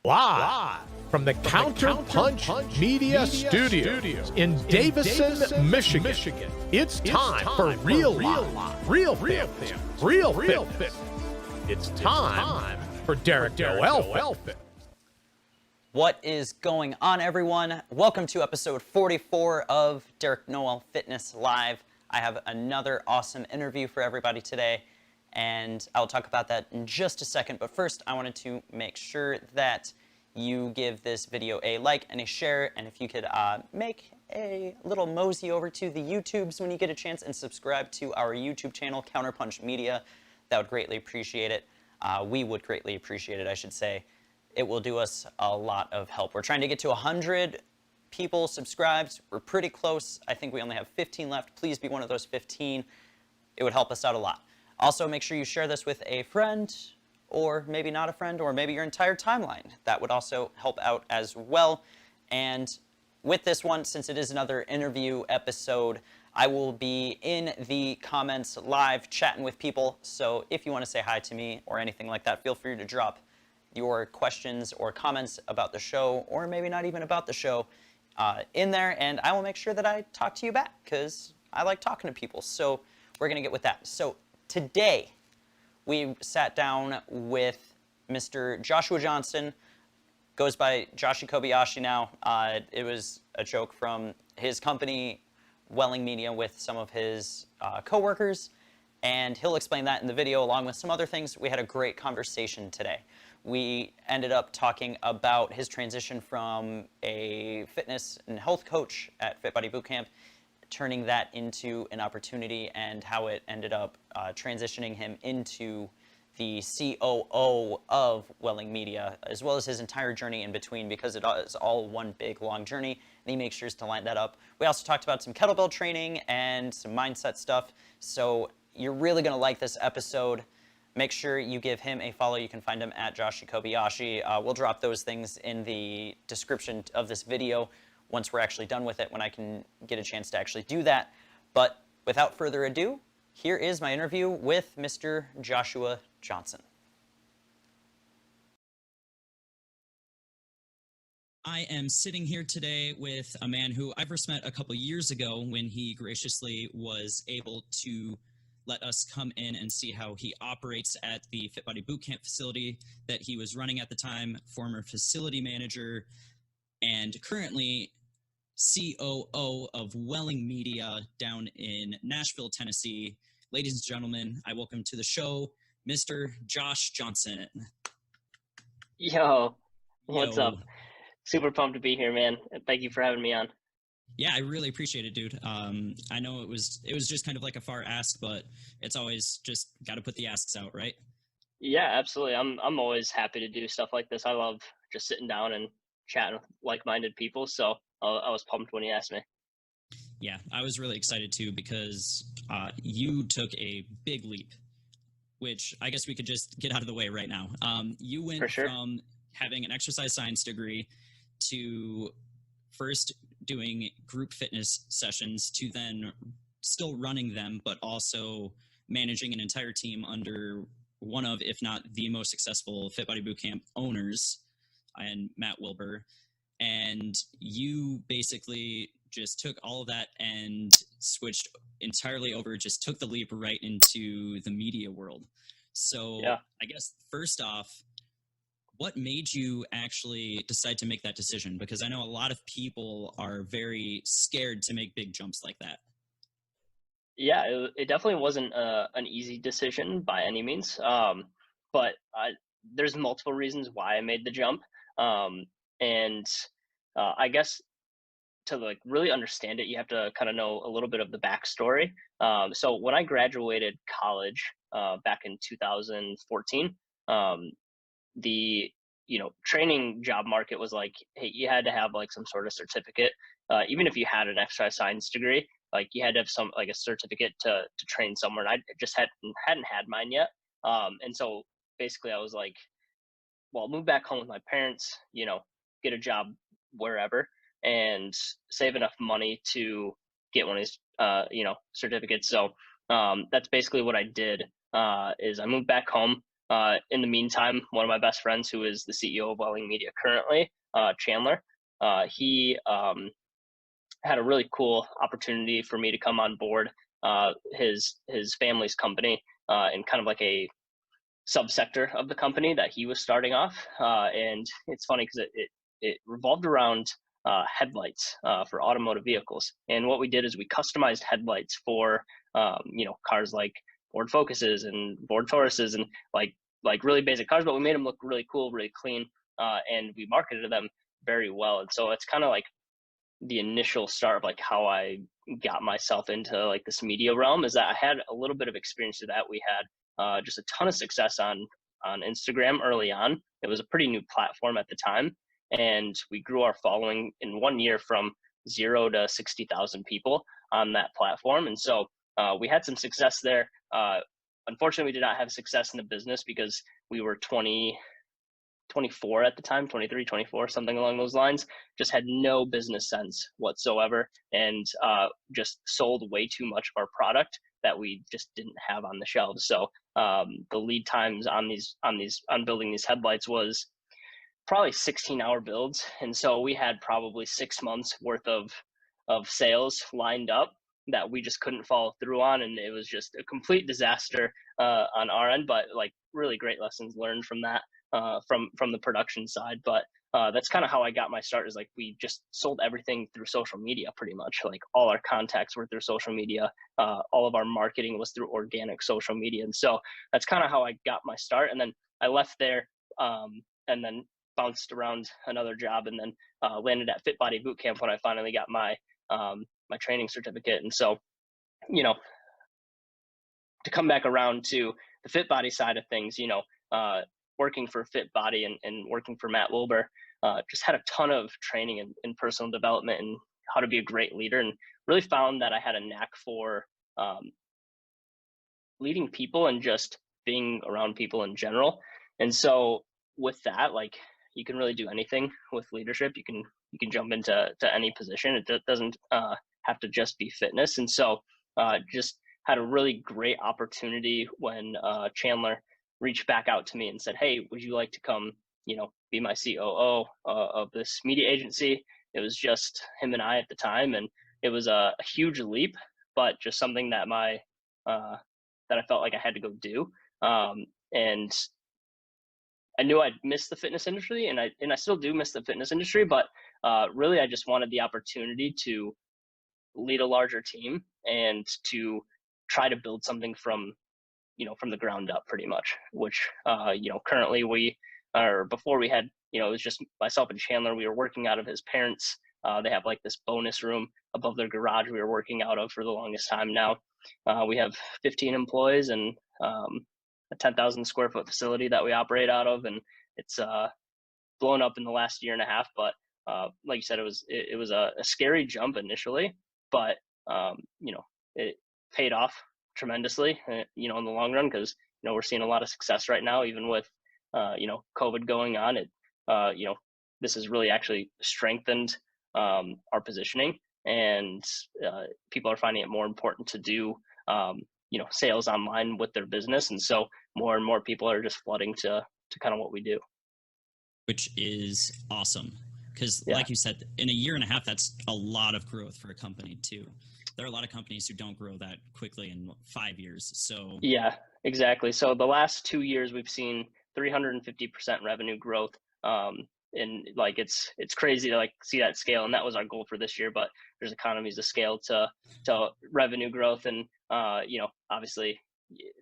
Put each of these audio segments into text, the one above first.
Live from the Counterpunch Media Studios in Davison, Michigan. It's time for real life, real fitness, real fitness. It's time for Derek Noel. What is going on, everyone? Welcome to episode 44 of Derek Noel Fitness Live. I have another awesome interview for everybody today, and I'll talk about that in just a second. But first, I wanted to make sure that you give this video a like and a share, and if you could make a little mosey over to the YouTubes when you get a chance and subscribe to our YouTube channel, Counterpunch Media, that would greatly appreciate it. We would greatly appreciate it, I should say. It will do us a lot of help. We're trying to get to 100 people subscribed. We're pretty close. I think we only have 15 left. Please be one of those 15. It would help us out a lot. Also, make sure you share this with a friend, or maybe not a friend, or maybe your entire timeline. That would also help out as well. And with this one, since it is another interview episode, I will be in the comments live chatting with people. So if you want to say hi to me or anything like that, feel free to drop your questions or comments about the show, or maybe not even about the show, in there, and I will make sure that I talk to you back, because I like talking to people. So we're going to get with that. So today, we sat down with Mr. Joshua Johnston, goes by Joshi Kobayashi now. It was a joke from his company, Welling Media, with some of his coworkers, and he'll explain that in the video along with some other things. We had a great conversation today. We ended up talking about his transition from a fitness and health coach at Fit Body Bootcamp, turning that into an opportunity, and how it ended up transitioning him into the COO of Welling Media, as well as his entire journey in between, because it is all one big long journey, and he makes sure to line that up. We also talked about some kettlebell training and some mindset stuff, so you're really going to like this episode. Make sure you give him a follow. You can find him at Joshi Kobayashi. We'll drop those things in the description of this video once we're actually done with it, when I can get a chance to actually do that. But without further ado, here is my interview with Mr. Joshua Johnston. I am sitting here today with a man who I first met a couple years ago, when he graciously was able to let us come in and see how he operates at the Fit Body Bootcamp facility that he was running at the time, former facility manager, and currently COO of Welling Media down in Nashville, Tennessee. Ladies and gentlemen, I welcome to the show Mr. Josh Johnston. Yo, what's up? Super pumped to be here, man. Thank you for having me on. Yeah, I really appreciate it, dude. I know it was just kind of like a far ask, but it's always just got to put the asks out, right? Yeah, absolutely. I'm always happy to do stuff like this. I love just sitting down and chatting with like-minded people. So I was pumped when you asked me. Yeah, I was really excited too, because you took a big leap, which I guess we could just get out of the way right now. You went from having an exercise science degree to first doing group fitness sessions, to then still running them, but also managing an entire team under one of, if not the most successful Fit Body Bootcamp owners, and Matt Wilbur. And you basically just took all of that and switched entirely over, just took the leap right into the media world. So yeah. I guess first off, what made you actually decide to make that decision? Because I know a lot of people are very scared to make big jumps like that. Yeah, it definitely wasn't an easy decision by any means. But there's multiple reasons why I made the jump. And I guess to like really understand it, you have to kind of know a little bit of the backstory. So when I graduated college back in 2014, the training job market was like, hey, you had to have like some sort of certificate, even if you had an exercise science degree, like you had to have some like a certificate to train somewhere, and I just hadn't had mine yet. And so basically I was like, well, I'll move back home with my parents, get a job wherever, and save enough money to get one of these certificates. So that's basically what I did. Is I moved back home, In the meantime, one of my best friends, who is the CEO of Welling Media currently, Chandler, he had a really cool opportunity for me to come on board his family's company in kind of like a subsector of the company that he was starting off. And it's funny because it revolved around headlights for automotive vehicles. And what we did is we customized headlights for cars like Ford Focuses and Ford Tauruses and like really basic cars, but we made them look really cool, really clean, and we marketed them very well. And so it's kind of like the initial start of like how I got myself into like this media realm, is that I had a little bit of experience to that. We had just a ton of success on Instagram early on. It was a pretty new platform at the time, and we grew our following in 1 year from 0 to 60,000 people on that platform. And so we had some success there. Unfortunately, we did not have success in the business because we were 24 at the time, 23, 24, something along those lines. Just had no business sense whatsoever, and just sold way too much of our product that we just didn't have on the shelves. So the lead times on building these headlights was probably 16-hour builds, and so we had probably 6 months worth of sales lined up that we just couldn't follow through on, and it was just a complete disaster on our end. But like really great lessons learned from that. From the production side. But that's kind of how I got my start, is like we just sold everything through social media pretty much. Like all our contacts were through social media. All of our marketing was through organic social media. And so that's kind of how I got my start. And then I left there and then bounced around another job, and then landed at Fit Body Bootcamp when I finally got my my training certificate. And so, to come back around to the Fit Body side of things, working for Fit Body and working for Matt Wilbur, just had a ton of training in personal development and how to be a great leader, and really found that I had a knack for leading people and just being around people in general. And so with that, like you can really do anything with leadership. You can jump into any position. It doesn't have to just be fitness. And so just had a really great opportunity when Chandler reached back out to me and said, "Hey, would you like to come, be my COO of this media agency?" It was just him and I at the time, and it was a huge leap, but just something that that I felt like I had to go do. And I knew I'd miss the fitness industry, and I still do miss the fitness industry, but really I just wanted the opportunity to lead a larger team and to try to build something from the ground up pretty much, which, currently before we had, it was just myself and Chandler. We were working out of his parents. They have like this bonus room above their garage we were working out of for the longest time now. We have 15 employees and a 10,000 square foot facility that we operate out of. And it's blown up in the last year and a half. But like you said, it was a scary jump initially, but, it paid off tremendously, in the long run, because we're seeing a lot of success right now, even with COVID going on. This has really actually strengthened our positioning, and people are finding it more important to do sales online with their business, and so more and more people are just flooding to kind of what we do, which is awesome, because yeah. Like you said, in a year and a half, that's a lot of growth for a company too. There are a lot of companies who don't grow that quickly in 5 years. So yeah, exactly. So the last 2 years we've seen 350% revenue growth. And like it's crazy to like see that scale, and that was our goal for this year. But there's economies of scale to revenue growth, and obviously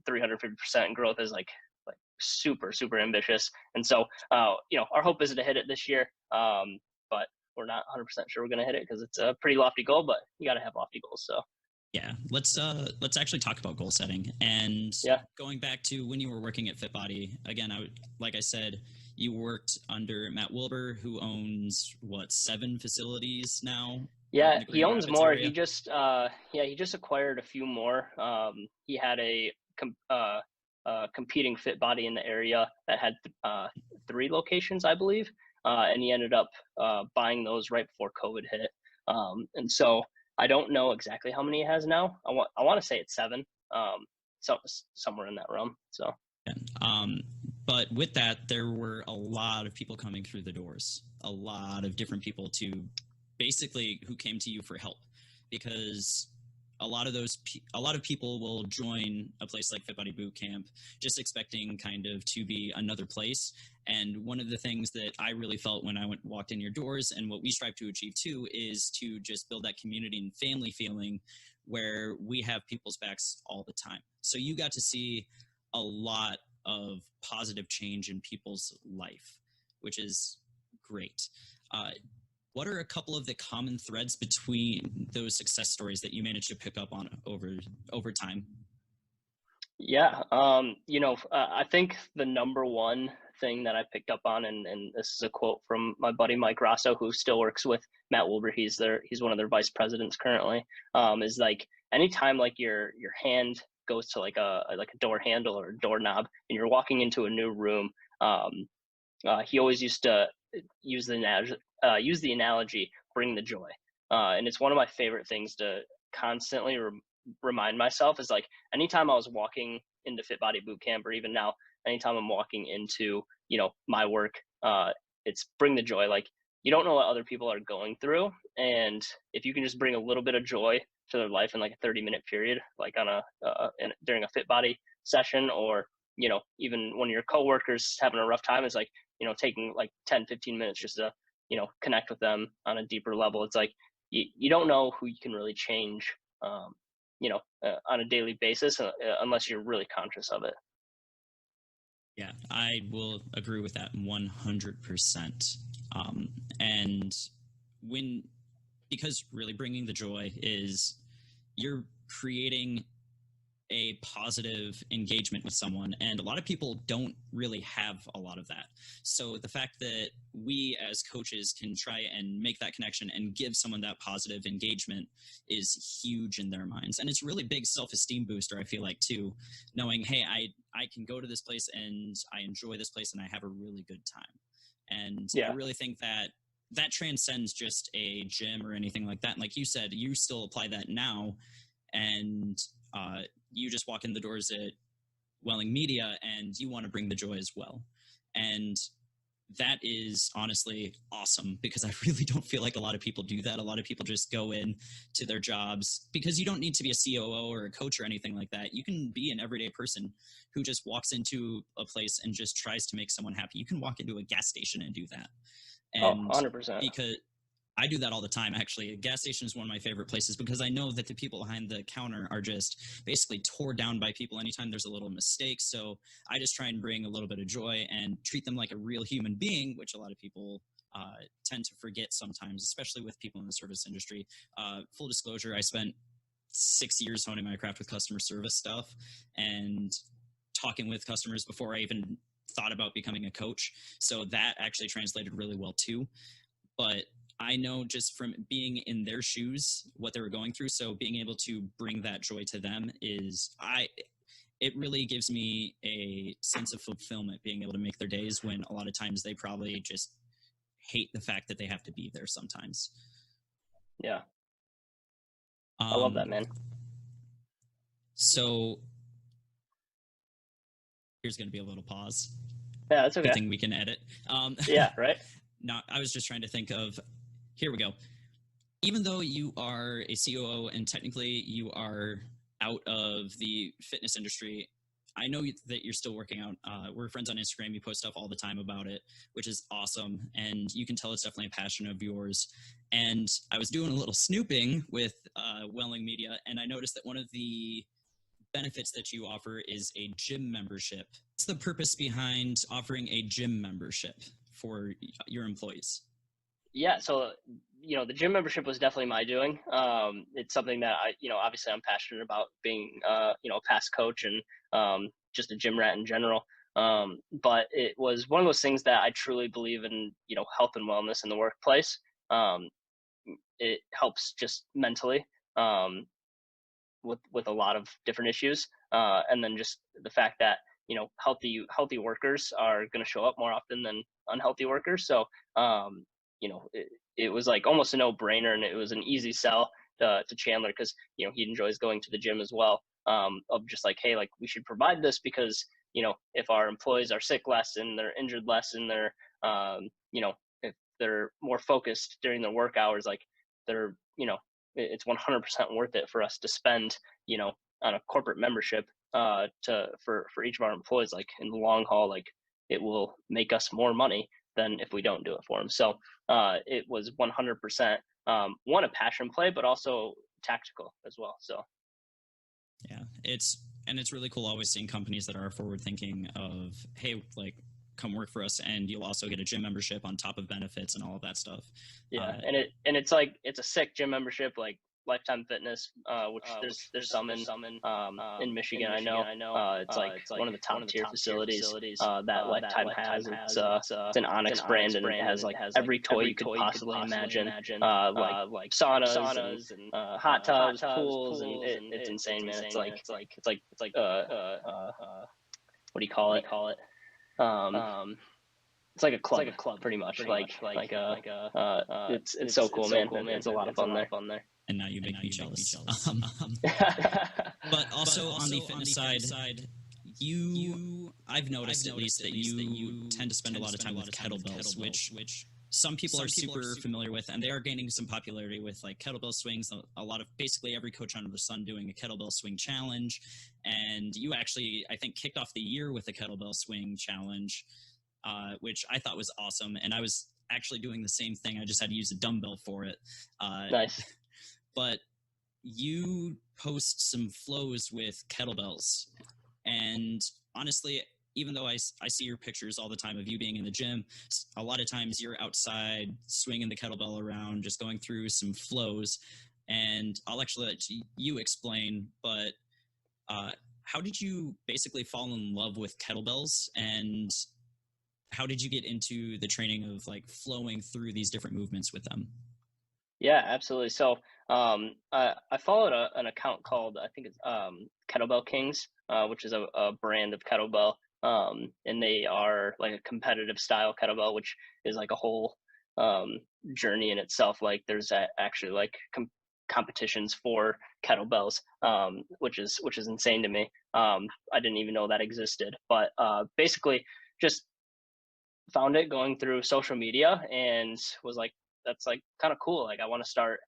350% growth is like super ambitious. And so our hope is to hit it this year, but we're not 100% sure we're going to hit it because it's a pretty lofty goal, but you got to have lofty goals. So yeah, let's actually talk about goal setting. And going back to when you were working at Fit Body, again, like I said, you worked under Matt Wilbur, who owns 7 facilities now. Yeah, he owns more. Area. He just acquired a few more. He had a competing Fit Body in the area that had 3 locations, I believe. And he ended up buying those right before COVID hit. And so I don't know exactly how many he has now. I want to say it's 7, so somewhere in that realm. So But with that, there were a lot of people coming through the doors, a lot of different people basically who came to you for help, because a lot of people will join a place like Fit Body Boot Camp just expecting kind of to be another place. And one of the things that I really felt when I walked in your doors, and what we strive to achieve too, is to just build that community and family feeling where we have people's backs all the time. So you got to see a lot of positive change in people's life, which is great. What are a couple of the common threads between those success stories that you managed to pick up on over time? Yeah, I think the number one thing that I picked up on, and this is a quote from my buddy Mike Rosso, who still works with Matt Wilbur. He's one of their vice presidents currently. Is like anytime like your hand goes to like a door handle or a doorknob, and you're walking into a new room, he always used to use the analogy, bring the joy. And it's one of my favorite things to constantly remind myself, is like anytime I was walking into Fit Body Boot Camp, or even now, anytime I'm walking into, my work, it's bring the joy. Like, you don't know what other people are going through. And if you can just bring a little bit of joy to their life in like a 30-minute period, like on during a Fit Body session, or, even when your coworkers having a rough time, is like, taking like 10-15 minutes just to, connect with them on a deeper level. It's like, you don't know who you can really change, on a daily basis, unless you're really conscious of it. Yeah, I will agree with that 100%. And because really bringing the joy is, you're creating a positive engagement with someone, and a lot of people don't really have a lot of that. So the fact that we as coaches can try and make that connection and give someone that positive engagement is huge in their minds. And it's really big self-esteem booster, I feel like, too, knowing, hey, I can go to this place and I enjoy this place and I have a really good time. And yeah. I really think that transcends just a gym or anything like that. And like you said, you still apply that now, and you just walk in the doors at Welling Media and you want to bring the joy as well. And that is honestly awesome, because I really don't feel like a lot of people do that. A lot of people just go in to their jobs, because you don't need to be a COO or a coach or anything like that. You can be an everyday person who just walks into a place and just tries to make someone happy. You can walk into a gas station and do that. And 100%. Because I do that all the time, actually. A gas station is one of my favorite places, because I know that the people behind the counter are just basically tore down by people anytime there's a little mistake. So I just try and bring a little bit of joy and treat them like a real human being, which a lot of people tend to forget sometimes, especially with people in the service industry. Full disclosure, I spent 6 years honing my craft with customer service stuff and talking with customers before I even thought about becoming a coach. So that actually translated really well too. But I know just from being in their shoes what they were going through. So being able to bring that joy to them it really gives me a sense of fulfillment, being able to make their days, when a lot of times they probably just hate the fact that they have to be there sometimes. Yeah. I love that, man. So here's going to be a little pause. Yeah, that's okay. Good thing we can edit. Yeah, right. No, I was just trying to think of, here we go. Even though you are a COO and technically you are out of the fitness industry, I know that you're still working out. We're friends on Instagram. You post stuff all the time about it, which is awesome. And you can tell it's definitely a passion of yours. And I was doing a little snooping with Welling Media, and I noticed that one of the benefits that you offer is a gym membership. What's the purpose behind offering a gym membership for your employees? Yeah, so the gym membership was definitely my doing. It's something that I, obviously I'm passionate about, being a past coach and just a gym rat in general. But it was one of those things that I truly believe in, health and wellness in the workplace. It helps just mentally with a lot of different issues, and then just the fact that healthy workers are going to show up more often than unhealthy workers. So it was like almost a no-brainer, and it was an easy sell to Chandler, because he enjoys going to the gym as well, of just like, hey, like, we should provide this because if our employees are sick less and they're injured less and they're, if they're more focused during their work hours, like they're, it's 100% worth it for us to spend, on a corporate membership for each of our employees. Like in the long haul, like it will make us more money than if we don't do it for them. So it was 100% one, a passion play, but also tactical as well. So yeah, it's really cool always seeing companies that are forward thinking of, hey, like come work for us and you'll also get a gym membership on top of benefits and all of that stuff. Yeah, and it's like, it's a sick gym membership, like Lifetime Fitness, which there's some in Michigan. I know. It's like one of the top tier facilities that Lifetime has. It's an Onyx brand, and it has like every toy you could possibly imagine, like saunas and hot tubs, pools, and it's insane, man. It's like what do you call it? It's like a club, pretty much. It's so cool, man. It's a lot of fun there. And now you make me jealous. But also on the fitness side, I've noticed at least that you tend to spend a lot of time with kettlebells, which some people are super familiar with, and they are gaining some popularity with like kettlebell swings. A lot of basically every coach under the sun doing a kettlebell swing challenge. And you actually, I think, kicked off the year with a kettlebell swing challenge, which I thought was awesome. And I was actually doing the same thing. I just had to use a dumbbell for it. Nice. But you post some flows with kettlebells. And honestly, even though I see your pictures all the time of you being in the gym, a lot of times you're outside swinging the kettlebell around, just going through some flows. And I'll actually let you explain, but how did you basically fall in love with kettlebells, and how did you get into the training of like flowing through these different movements with them? Yeah, absolutely. So I followed an account called, I think it's Kettlebell Kings, which is a brand of kettlebell. And they are like a competitive style kettlebell, which is like a whole journey in itself. Like there's actually like competitions for kettlebells, which is insane to me. I didn't even know that existed, but basically just found it going through social media and was like, that's like kind of cool. Like I want to start,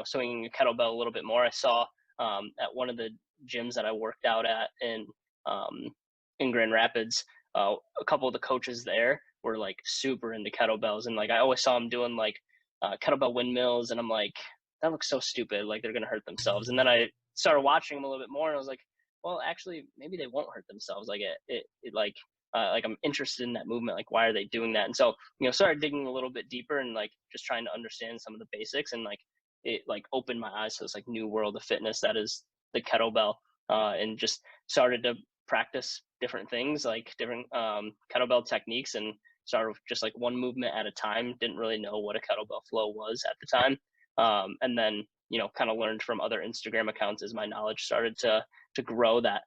swinging a kettlebell a little bit more. I saw at one of the gyms that I worked out at in Grand Rapids, a couple of the coaches there were like super into kettlebells, and like I always saw them doing like kettlebell windmills, and I'm like, that looks so stupid, like they're gonna hurt themselves. And then I started watching them a little bit more, and I was like, well, actually maybe they won't hurt themselves. Like it like I'm interested in that movement. Like, why are they doing that? And so, started digging a little bit deeper and like just trying to understand some of the basics, and like it like opened my eyes to this like new world of fitness that is the kettlebell, and just started to practice different things, like different kettlebell techniques, and started with just like one movement at a time. Didn't really know what a kettlebell flow was at the time. And then, kind of learned from other Instagram accounts as my knowledge started to grow, that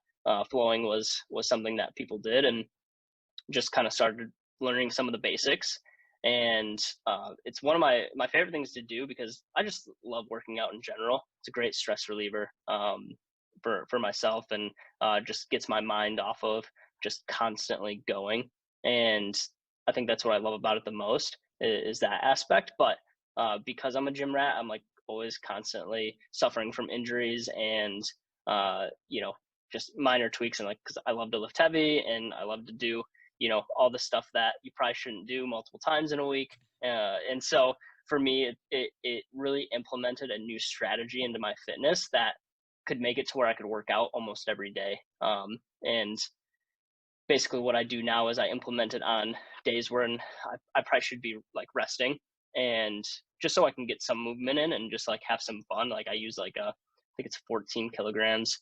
flowing was something that people did, and just kind of started learning some of the basics. And it's one of my favorite things to do because I just love working out in general. It's a great stress reliever for myself, and just gets my mind off of just constantly going. And I think that's what I love about it the most, is that aspect. But because I'm a gym rat, I'm like always constantly suffering from injuries and just minor tweaks, and like, because I love to lift heavy and I love to do all the stuff that you probably shouldn't do multiple times in a week. And so for me, it really implemented a new strategy into my fitness that could make it to where I could work out almost every day. And basically what I do now is I implement it on days when I probably should be like resting, and just so I can get some movement in and just like have some fun. Like I use like I think it's 14 kilograms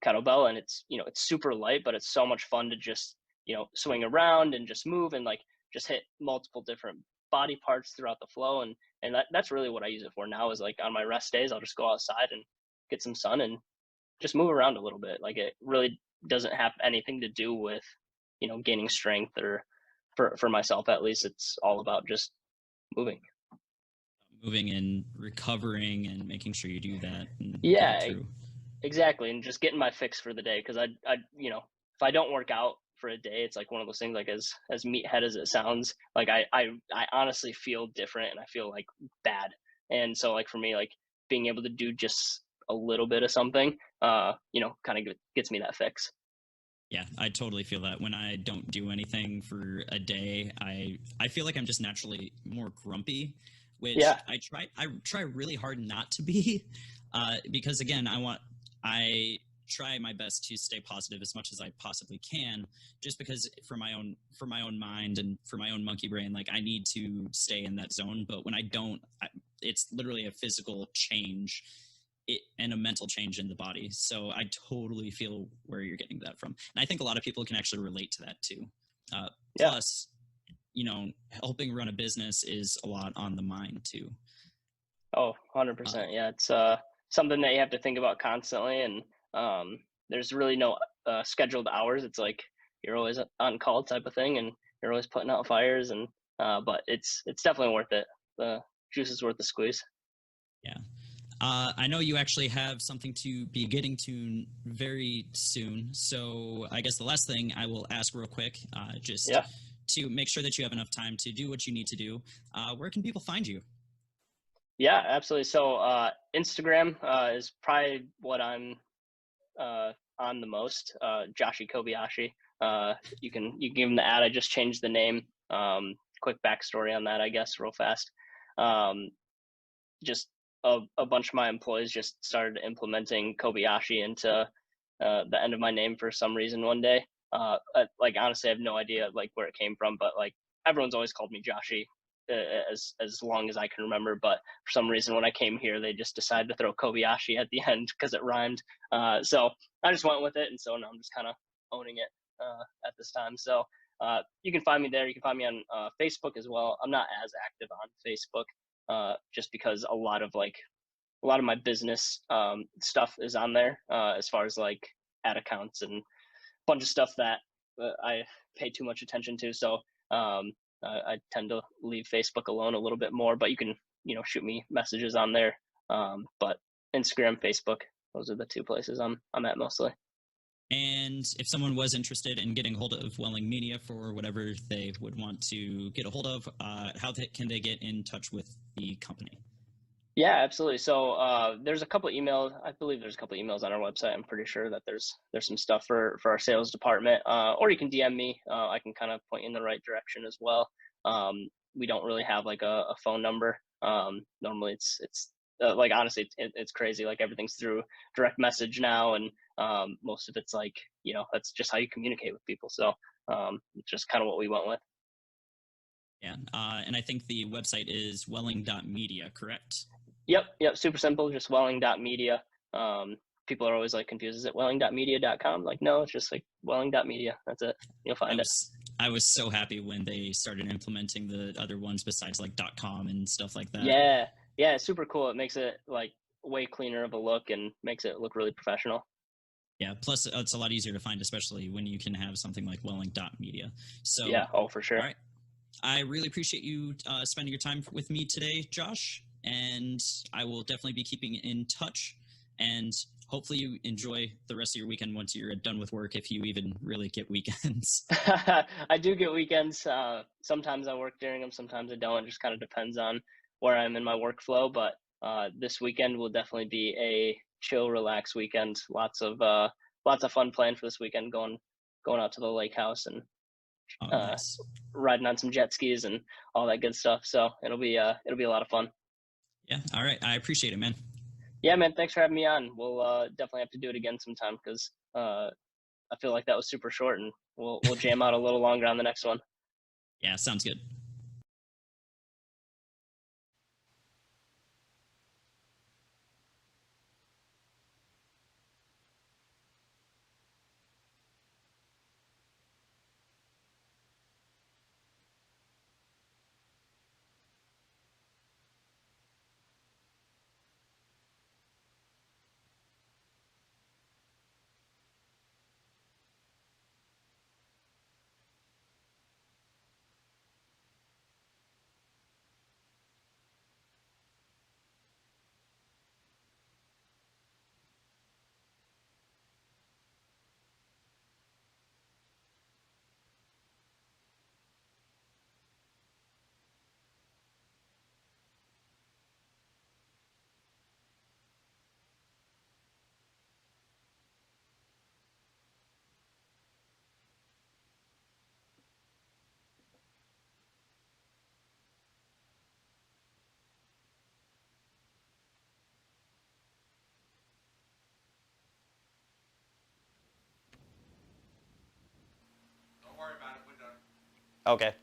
kettlebell, and it's it's super light, but it's so much fun to just swing around and just move and like just hit multiple different body parts throughout the flow. And that's really what I use it for now, is like on my rest days I'll just go outside and get some sun and just move around a little bit. Like it really doesn't have anything to do with gaining strength, or for myself at least, it's all about just moving and recovering and making sure you do that. Yeah, exactly. And just getting my fix for the day. Cause I, you know, if I don't work out for a day, it's like one of those things, like as meathead as it sounds, like I honestly feel different and I feel like bad. And so like for me, like being able to do just a little bit of something, you know, kind of gets me that fix. Yeah, I totally feel that. When I don't do anything for a day, I feel like I'm just naturally more grumpy, which Yeah. I try really hard not to be, because again, I try my best to stay positive as much as I possibly can, just because for my own mind and for my own monkey brain, like I need to stay in that zone. But when I don't, it's literally a physical change and a mental change in the body. So I totally feel where you're getting that from. And I think a lot of people can actually relate to that too. Plus, you know, helping run a business is a lot on the mind too. Oh, 100%. Yeah. It's something that you have to think about constantly. And there's really no scheduled hours. It's like you're always on call type of thing, and you're always putting out fires. And but it's definitely worth it. The juice is worth the squeeze. Yeah. I know you actually have something to be getting to very soon. So I guess the last thing I will ask real quick, just to make sure that you have enough time to do what you need to do. Where can people find you? Yeah, absolutely. So Instagram is probably what I'm on the most. Joshi Kobayashi. You can give him the ad. I just changed the name. Quick backstory on that, I guess, real fast. Just a bunch of my employees just started implementing Kobayashi into the end of my name for some reason one day. Like honestly, I have no idea like where it came from, but like everyone's always called me Joshi as long as I can remember. But for some reason, when I came here, they just decided to throw Kobayashi at the end because it rhymed. So I just went with it, and so now I'm just kind of owning it at this time. So you can find me there. You can find me on Facebook as well. I'm not as active on Facebook. Just because a lot of my business stuff is on there, as far as like ad accounts and a bunch of stuff that I pay too much attention to. So I tend to leave Facebook alone a little bit more, but you can, you know, shoot me messages on there. But Instagram, Facebook, those are the two places I'm at mostly. And if someone was interested in getting a hold of Welling Media for whatever they would want to get a hold of, how can they get in touch with the company? Yeah, absolutely. So there's a couple emails. I believe there's a couple emails on our website. I'm pretty sure that there's some stuff for our sales department. Or you can DM me. I can kind of point you in the right direction as well. We don't really have like a phone number. Normally it's like honestly it's crazy. Like everything's through direct message now, and most of it's like, you know, that's just how you communicate with people. So it's just kind of what we went with. Yeah, and I think the website is welling.media, correct? Yep. Super simple. Just welling.media. People are always like confused. Is it welling.media.com? Like, no, it's just like welling.media. That's it. You'll find it. I was so happy when they started implementing the other ones besides like .com and stuff like that. Yeah. It's super cool. It makes it like way cleaner of a look and makes it look really professional. Yeah. Plus, it's a lot easier to find, especially when you can have something like welling.media. So yeah. Oh, for sure. All right. I really appreciate you spending your time with me today, Josh. And I will definitely be keeping in touch, and hopefully you enjoy the rest of your weekend once you're done with work, if you even really get weekends. I do get weekends. Sometimes I work during them, sometimes I don't. It just kind of depends on where I'm in my workflow. But this weekend will definitely be a chill, relax weekend. Lots of fun planned for this weekend. Going out to the lake house and nice. Riding on some jet skis and all that good stuff. So it'll be a lot of fun. Yeah. All right. I appreciate it, man. Yeah, man. Thanks for having me on. We'll definitely have to do it again sometime, because I feel like that was super short, and we'll jam out a little longer on the next one. Yeah. Sounds good. Okay.